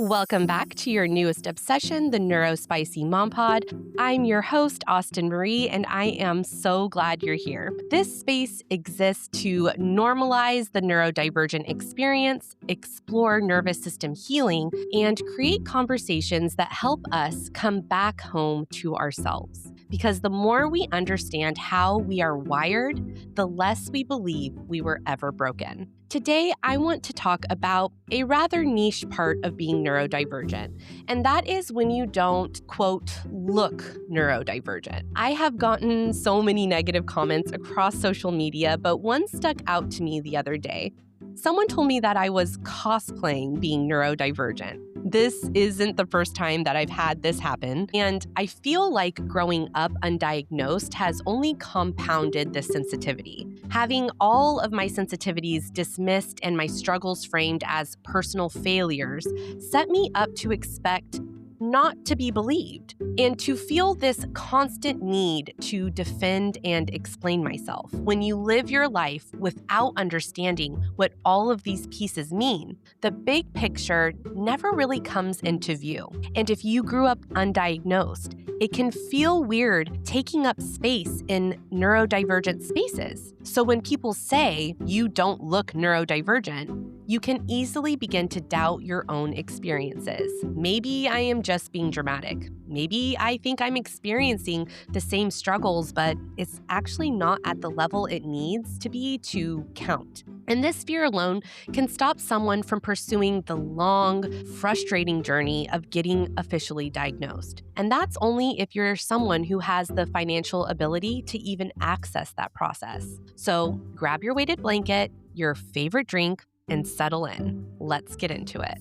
Welcome back to your newest obsession, the NeuroSpicy MomPod. I'm your host, Austin Marie, and I am so glad you're here. This space exists to normalize the neurodivergent experience, explore nervous system healing, and create conversations that help us come back home to ourselves. Because the more we understand how we are wired, the less we believe we were ever broken. Today, I want to talk about a rather niche part of being neurodivergent, and that is when you don't, quote, look neurodivergent. I have gotten so many negative comments across social media, but one stuck out to me the other day. Someone told me that I was cosplaying being neurodivergent. This isn't the first time that I've had this happen, and I feel like growing up undiagnosed has only compounded this sensitivity. Having all of my sensitivities dismissed and my struggles framed as personal failures set me up to expect not to be believed, and to feel this constant need to defend and explain myself. When you live your life without understanding what all of these pieces mean, the big picture never really comes into view. And if you grew up undiagnosed, it can feel weird taking up space in neurodivergent spaces. So when people say you don't look neurodivergent, you can easily begin to doubt your own experiences. Maybe I am just being dramatic. Maybe I think I'm experiencing the same struggles, but it's actually not at the level it needs to be to count. And this fear alone can stop someone from pursuing the long, frustrating journey of getting officially diagnosed. And that's only if you're someone who has the financial ability to even access that process. So grab your weighted blanket, your favorite drink, and settle in. Let's get into it.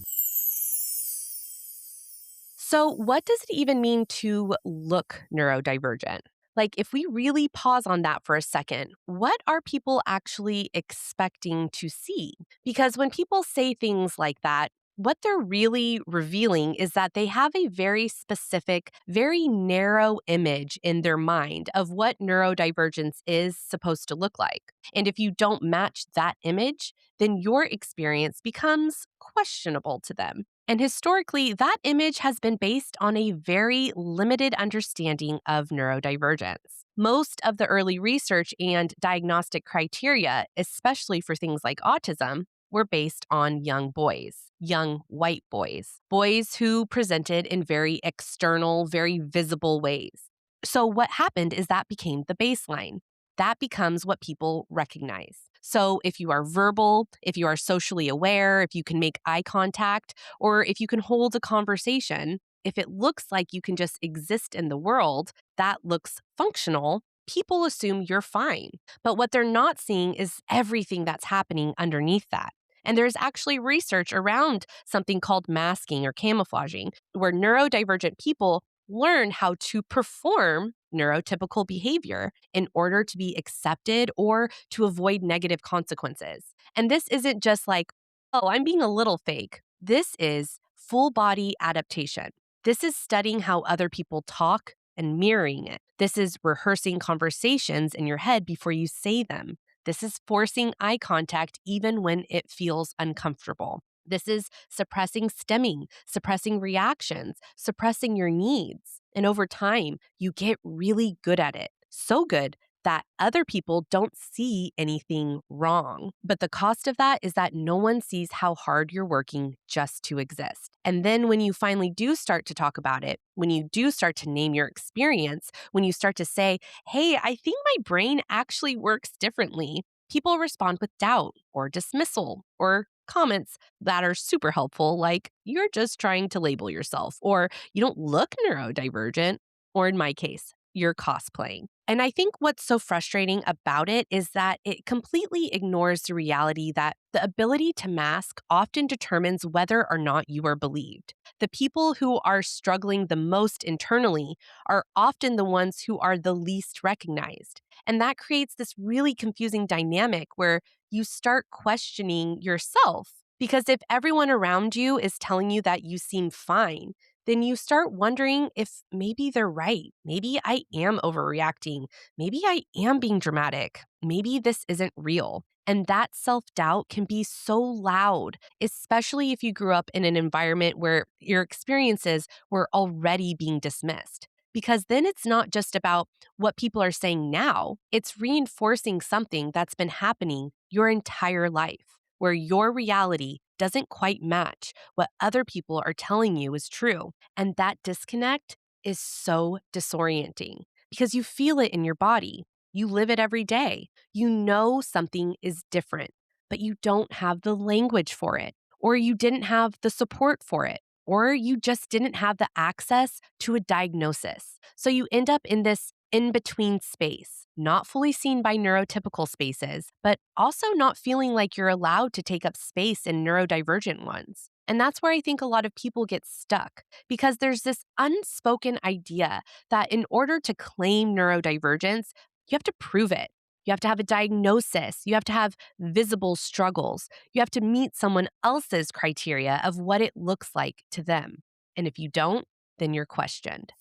So what does it even mean to look neurodivergent? Like, if we really pause on that for a second, what are people actually expecting to see? Because when people say things like that, what they're really revealing is that they have a very specific, very narrow image in their mind of what neurodivergence is supposed to look like. And if you don't match that image, then your experience becomes questionable to them. And historically, that image has been based on a very limited understanding of neurodivergence. Most of the early research and diagnostic criteria, especially for things like autism, were based on young boys, young white boys, boys who presented in very external, very visible ways. So what happened is that became the baseline. That becomes what people recognize. So if you are verbal, if you are socially aware, if you can make eye contact, or if you can hold a conversation, if it looks like you can just exist in the world, that looks functional, people assume you're fine. But what they're not seeing is everything that's happening underneath that. And there's actually research around something called masking or camouflaging, where neurodivergent people learn how to perform neurotypical behavior in order to be accepted or to avoid negative consequences. And this isn't just like, oh, I'm being a little fake. This is full body adaptation. This is studying how other people talk and mirroring it. This is rehearsing conversations in your head before you say them. This is forcing eye contact even when it feels uncomfortable. This is suppressing stemming, suppressing reactions, suppressing your needs. And over time, you get really good at it. So good that other people don't see anything wrong. But the cost of that is that no one sees how hard you're working just to exist. And then when you finally do start to talk about it, when you do start to name your experience, when you start to say, hey, I think my brain actually works differently, people respond with doubt or dismissal or comments that are super helpful, like you're just trying to label yourself, or you don't look neurodivergent, or in my case, you're cosplaying. And I think what's so frustrating about it is that it completely ignores the reality that the ability to mask often determines whether or not you are believed. The people who are struggling the most internally are often the ones who are the least recognized. And that creates this really confusing dynamic where you start questioning yourself. Because if everyone around you is telling you that you seem fine, then you start wondering if maybe they're right. Maybe I am overreacting. Maybe I am being dramatic. Maybe this isn't real. And that self doubt can be so loud, especially if you grew up in an environment where your experiences were already being dismissed. Because then it's not just about what people are saying now, it's reinforcing something that's been happening your entire life, where your reality doesn't quite match what other people are telling you is true. And that disconnect is so disorienting because you feel it in your body. You live it every day. You know something is different, but you don't have the language for it, or you didn't have the support for it, or you just didn't have the access to a diagnosis. So you end up in this in between space, not fully seen by neurotypical spaces, but also not feeling like you're allowed to take up space in neurodivergent ones. And that's where I think a lot of people get stuck because there's this unspoken idea that in order to claim neurodivergence, you have to prove it. You have to have a diagnosis. You have to have visible struggles. You have to meet someone else's criteria of what it looks like to them. And if you don't, then you're questioned.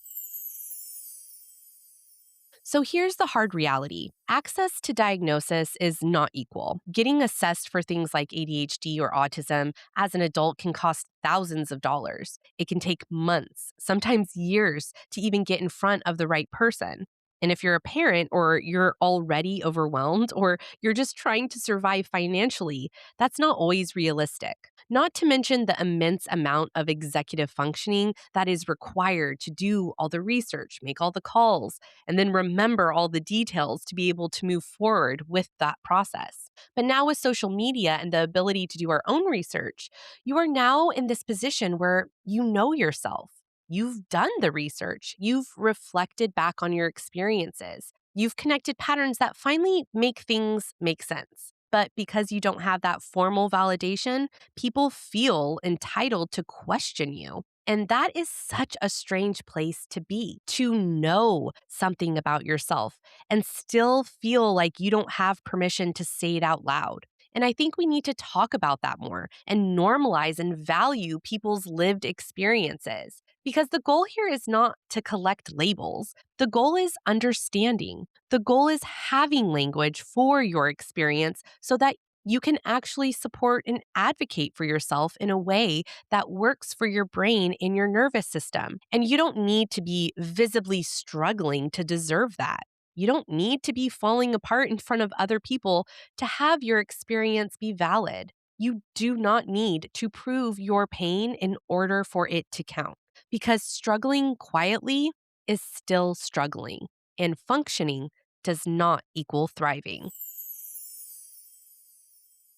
So here's the hard reality. Access to diagnosis is not equal. Getting assessed for things like ADHD or autism as an adult can cost thousands of dollars. It can take months, sometimes years, to even get in front of the right person. And if you're a parent or you're already overwhelmed or you're just trying to survive financially, that's not always realistic. Not to mention the immense amount of executive functioning that is required to do all the research, make all the calls, and then remember all the details to be able to move forward with that process. But now, with social media and the ability to do our own research, you are now in this position where you know yourself. You've done the research, you've reflected back on your experiences, you've connected patterns that finally make things make sense. But because you don't have that formal validation, people feel entitled to question you. And that is such a strange place to be, to know something about yourself and still feel like you don't have permission to say it out loud. And I think we need to talk about that more and normalize and value people's lived experiences. Because the goal here is not to collect labels. The goal is understanding. The goal is having language for your experience so that you can actually support and advocate for yourself in a way that works for your brain and your nervous system. And you don't need to be visibly struggling to deserve that. You don't need to be falling apart in front of other people to have your experience be valid. You do not need to prove your pain in order for it to count because struggling quietly is still struggling, and functioning does not equal thriving.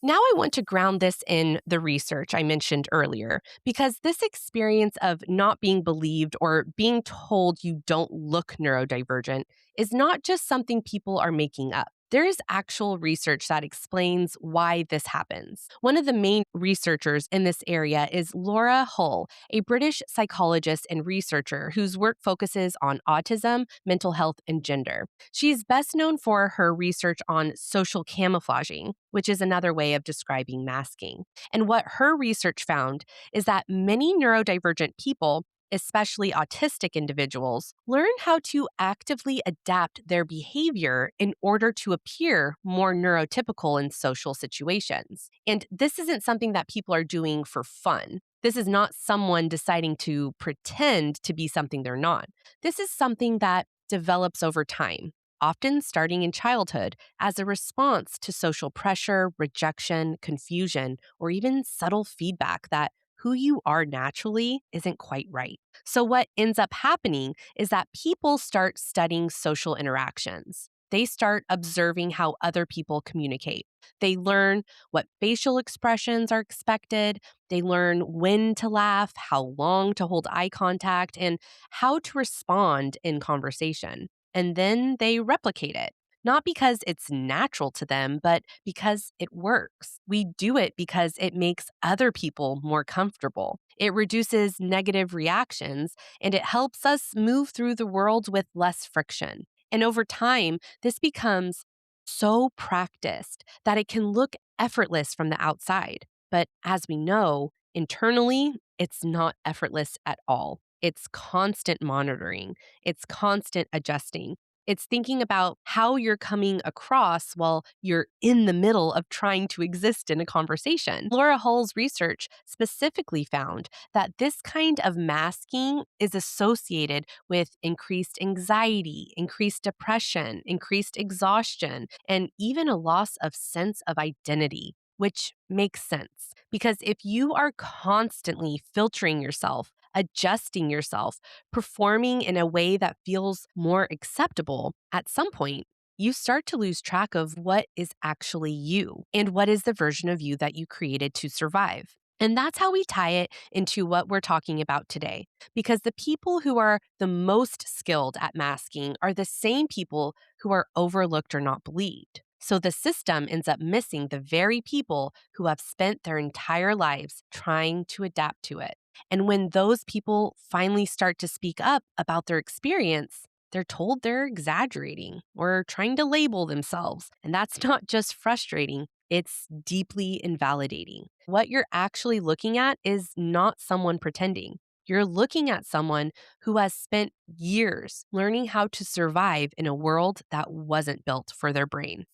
Now, I want to ground this in the research I mentioned earlier, because this experience of not being believed or being told you don't look neurodivergent is not just something people are making up. There is actual research that explains why this happens. One of the main researchers in this area is Laura Hull, a British psychologist and researcher whose work focuses on autism, mental health, and gender. She's best known for her research on social camouflaging, which is another way of describing masking. And what her research found is that many neurodivergent people, especially autistic individuals, learn how to actively adapt their behavior in order to appear more neurotypical in social situations. And this isn't something that people are doing for fun. This is not someone deciding to pretend to be something they're not. This is something that develops over time, often starting in childhood as a response to social pressure, rejection, confusion, or even subtle feedback that who you are naturally isn't quite right. So, what ends up happening is that people start studying social interactions. They start observing how other people communicate. They learn what facial expressions are expected. They learn when to laugh, how long to hold eye contact, and how to respond in conversation. And then they replicate it. Not because it's natural to them, but because it works. We do it because it makes other people more comfortable. It reduces negative reactions and it helps us move through the world with less friction. And over time, this becomes so practiced that it can look effortless from the outside. But as we know, internally, it's not effortless at all. It's constant monitoring. It's constant adjusting. It's thinking about how you're coming across while you're in the middle of trying to exist in a conversation. Laura Hull's research specifically found that this kind of masking is associated with increased anxiety, increased depression, increased exhaustion, and even a loss of sense of identity, which makes sense. Because if you are constantly filtering yourself, adjusting yourself, performing in a way that feels more acceptable, at some point, you start to lose track of what is actually you and what is the version of you that you created to survive. And that's how we tie it into what we're talking about today. Because the people who are the most skilled at masking are the same people who are overlooked or not believed. So the system ends up missing the very people who have spent their entire lives trying to adapt to it. And when those people finally start to speak up about their experience, they're told they're exaggerating or trying to label themselves. And that's not just frustrating, it's deeply invalidating. What you're actually looking at is not someone pretending. You're looking at someone who has spent years learning how to survive in a world that wasn't built for their brain.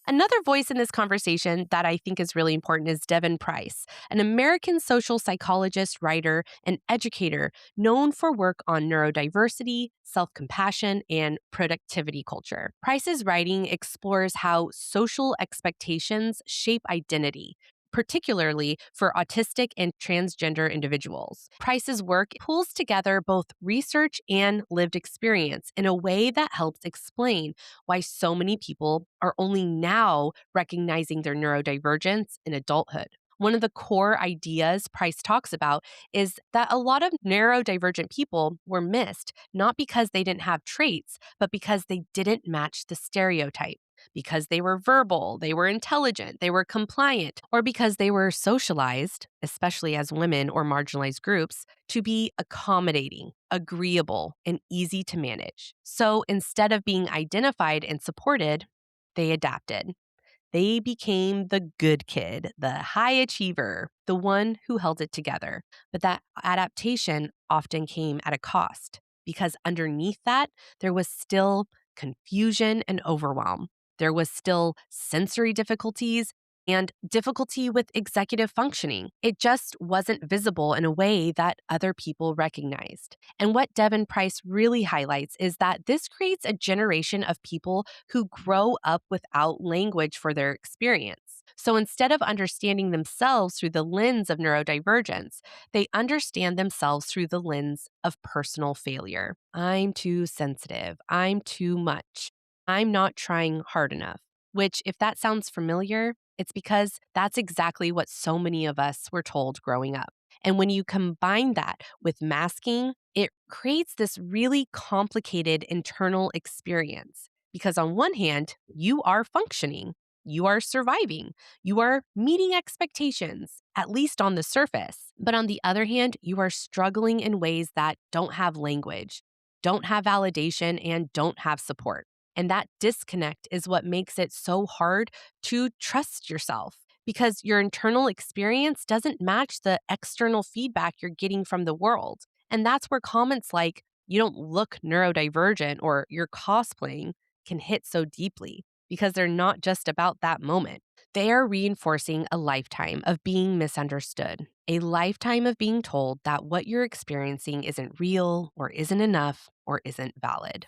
Another voice in this conversation that I think is really important is Devon Price, an American social psychologist, writer, and educator known for work on neurodiversity, self-compassion, and productivity culture. Price's writing explores how social expectations shape identity, particularly for autistic and transgender individuals. Price's work pulls together both research and lived experience in a way that helps explain why so many people are only now recognizing their neurodivergence in adulthood. One of the core ideas Price talks about is that a lot of neurodivergent people were missed, not because they didn't have traits, but because they didn't match the stereotype. Because they were verbal, they were intelligent, they were compliant, or because they were socialized, especially as women or marginalized groups, to be accommodating, agreeable, and easy to manage. So instead of being identified and supported, they adapted. They became the good kid, the high achiever, the one who held it together. But that adaptation often came at a cost because underneath that, there was still confusion and overwhelm. There was still sensory difficulties and difficulty with executive functioning. It just wasn't visible in a way that other people recognized. And what Devon Price really highlights is that this creates a generation of people who grow up without language for their experience. So instead of understanding themselves through the lens of neurodivergence, they understand themselves through the lens of personal failure. I'm too sensitive. I'm too much. I'm not trying hard enough. Which, if that sounds familiar, it's because that's exactly what so many of us were told growing up. And when you combine that with masking, it creates this really complicated internal experience. Because on one hand, you are functioning, you are surviving, you are meeting expectations, at least on the surface. But on the other hand, you are struggling in ways that don't have language, don't have validation, and don't have support. And that disconnect is what makes it so hard to trust yourself because your internal experience doesn't match the external feedback you're getting from the world. And that's where comments like, you don't look neurodivergent or you're cosplaying can hit so deeply because they're not just about that moment. They are reinforcing a lifetime of being misunderstood, a lifetime of being told that what you're experiencing isn't real or isn't enough or isn't valid.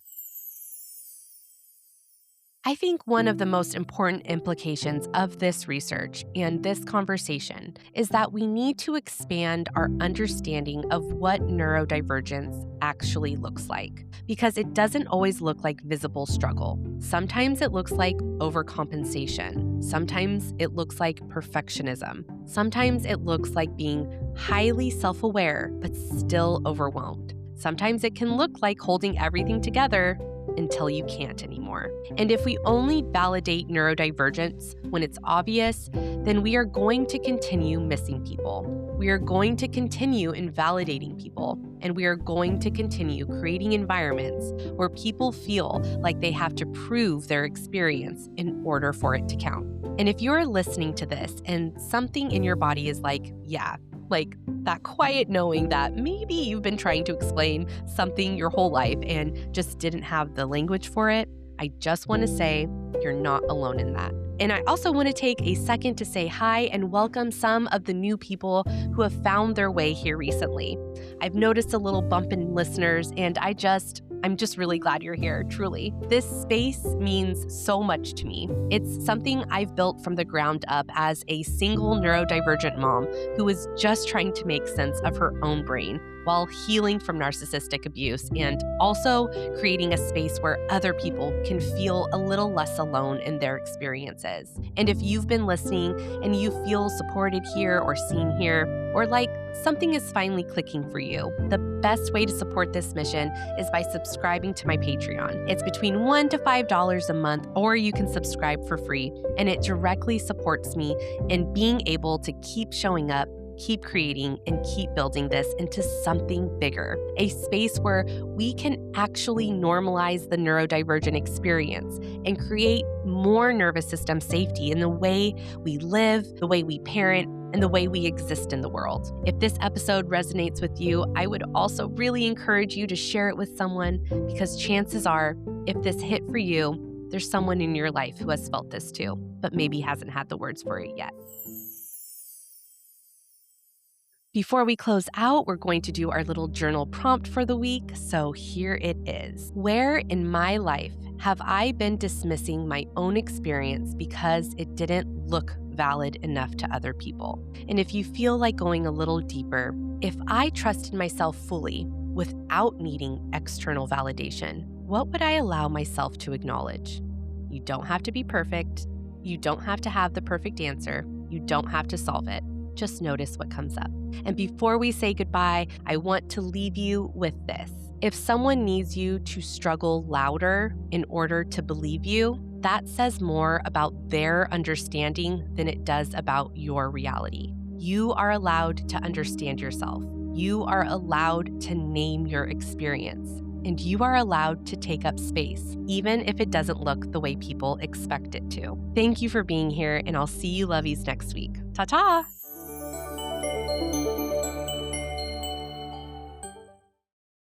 I think one of the most important implications of this research and this conversation is that we need to expand our understanding of what neurodivergence actually looks like, because it doesn't always look like visible struggle. Sometimes it looks like overcompensation. Sometimes it looks like perfectionism. Sometimes it looks like being highly self-aware but still overwhelmed. Sometimes it can look like holding everything together until you can't anymore. And if we only validate neurodivergence when it's obvious, then we are going to continue missing people. We are going to continue invalidating people, and we are going to continue creating environments where people feel like they have to prove their experience in order for it to count. And if you're listening to this and something in your body is like, yeah, Like that quiet knowing that maybe you've been trying to explain something your whole life and just didn't have the language for it. I just want to say you're not alone in that. And I also want to take a second to say hi and welcome some of the new people who have found their way here recently. I've noticed a little bump in listeners, and I'm just really glad you're here, truly. This space means so much to me. It's something I've built from the ground up as a single neurodivergent mom who is just trying to make sense of her own brain while healing from narcissistic abuse and also creating a space where other people can feel a little less alone in their experiences. And if you've been listening and you feel supported here or seen here, or like something is finally clicking for you, the best way to support this mission is by subscribing to my Patreon. It's between $1 to $5 a month, or you can subscribe for free, and it directly supports me in being able to keep showing up, keep creating, and keep building this into something bigger, a space where we can actually normalize the neurodivergent experience and create more nervous system safety in the way we live, the way we parent, and the way we exist in the world. If this episode resonates with you, I would also really encourage you to share it with someone, because chances are, if this hit for you, there's someone in your life who has felt this too, but maybe hasn't had the words for it yet. Before we close out, we're going to do our little journal prompt for the week, so here it is. Where in my life have I been dismissing my own experience because it didn't look valid enough to other people? And if you feel like going a little deeper, if I trusted myself fully without needing external validation, what would I allow myself to acknowledge? You don't have to be perfect. You don't have to have the perfect answer. You don't have to solve it. Just notice what comes up. And before we say goodbye, I want to leave you with this. If someone needs you to struggle louder in order to believe you, that says more about their understanding than it does about your reality. You are allowed to understand yourself. You are allowed to name your experience. And you are allowed to take up space, even if it doesn't look the way people expect it to. Thank you for being here, and I'll see you lovies next week. Ta-ta!